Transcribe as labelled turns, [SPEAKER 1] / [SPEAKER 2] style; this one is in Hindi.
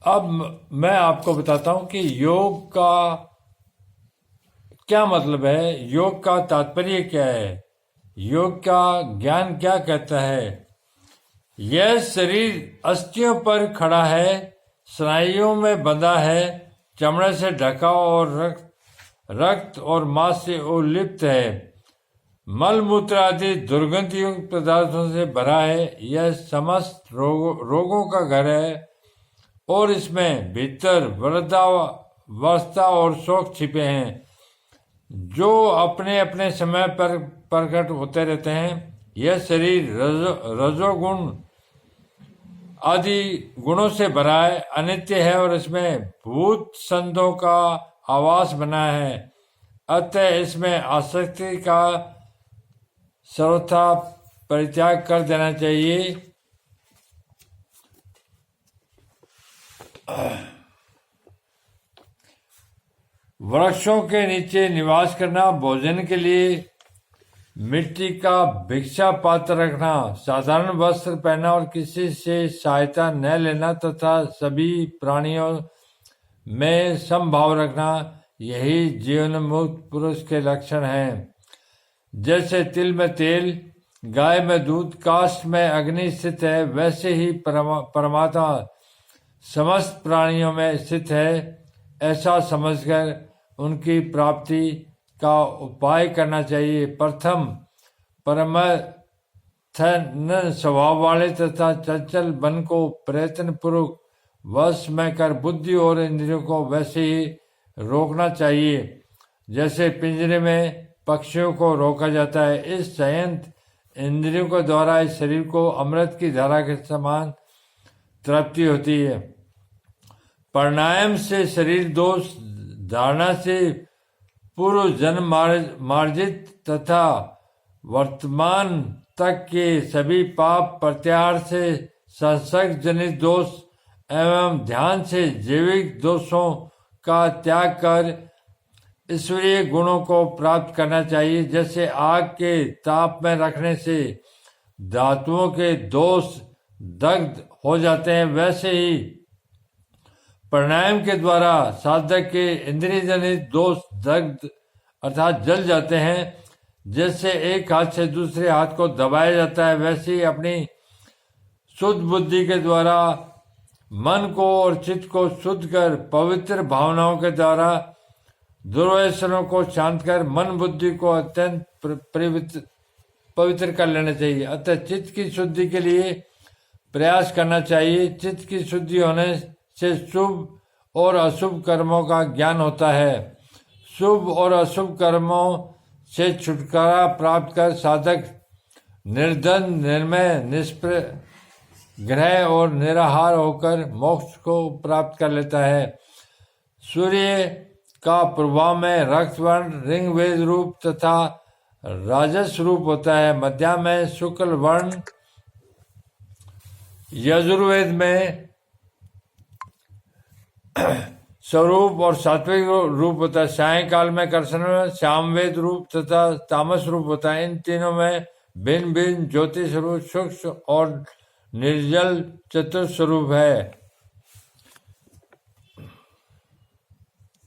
[SPEAKER 1] अब मैं आपको बताता हूं कि योग का क्या मतलब है, योग का तात्पर्य क्या है, योग का ज्ञान क्या कहता है। यह शरीर अस्थियों पर खड़ा है, स्नायुओं में बंधा है, चमड़े से ढका और रक्त और मांस से उलिप्त है, मल मूत्र आदि दुर्गंधयुक्त पदार्थों से भरा है। यह समस्त रोगों का घर है और इसमें भीतर वृद्धावस्था और शोक छिपे हैं, जो अपने अपने समय पर प्रकट होते रहते हैं। यह शरीर रजोगुण आदि गुणों से भरा है, अनित्य है और इसमें भूत संतों का आवास बना है। अतः इसमें आसक्ति का सर्वथा परित्याग कर देना चाहिए। वृक्षों के नीचे निवास करना, भोजन के लिए मिट्टी का भिक्षा पात्र रखना, साधारण वस्त्र पहनना और किसी से सहायता न लेना तथा सभी प्राणियों में समभाव रखना, यही जीवन मुक्त पुरुष के लक्षण हैं। जैसे तिल में तेल, गाय में दूध, काष्ठ में अग्नि स्थित है, वैसे ही परमात्मा समस्त प्राणियों में स्थित है। ऐसा समझकर उनकी प्राप्ति का उपाय करना चाहिए। प्रथम परम स्वभाव वाले तथा चंचल मन को प्रयत्न पूर्वक वश में कर बुद्धि और इंद्रियों को वैसे ही रोकना चाहिए जैसे पिंजरे में पक्षियों को रोका जाता है। इस संयंत्र इंद्रियों के द्वारा इस शरीर को अमृत की धारा के समान तृप्ति होती है। प्राणायाम से शरीर दोष धारणा से पूर्व जन्म मार्जित तथा वर्तमान तक के सभी पाप प्रत्याहार से संसर्ग जनित दोष एवं ध्यान से जैविक दोषों का त्याग कर ईश्वरीय गुणों को प्राप्त करना चाहिए। जैसे आग के ताप में रखने से धातुओं के दोष दग्ध हो जाते हैं, वैसे ही प्राणायाम के द्वारा साधक के इंद्रिय जनित दोष दग्ध अर्थात जल जाते हैं। जैसे एक हाथ से दूसरे हाथ को दबाया जाता है, वैसे ही अपनी शुद्ध बुद्धि के द्वारा मन को और चित्त को शुद्ध कर पवित्र भावनाओं के द्वारा दुर्व्यसनों को शांत कर मन बुद्धि को अत्यंत पवित्र कर लेना चाहिए। अतः चित्त की शुद्धि के लिए प्रयास करना चाहिए। चित्त की शुद्धि होने से शुभ और अशुभ कर्मों का ज्ञान होता है। शुभ और अशुभ कर्मों से छुटकारा प्राप्त कर साधक निर्द्वंद निर्मय निष्प्रग्रह और निराहार होकर मोक्ष को प्राप्त कर लेता है। सूर्य का प्रभाव में रक्त वर्ण ऋग्वेद रूप तथा राजस रूप होता है। मध्य में शुक्ल वर्ण यजुर्वेद में स्वरूप और सात्विक रूप होता है। सायंकाल में कृष्ण में सामवेद रूप तथा तामस रूप होता है। इन तीनों में भिन्न भिन्न ज्योतिष रूप सूक्ष्म और निर्जल चतुर्स्वरूप है।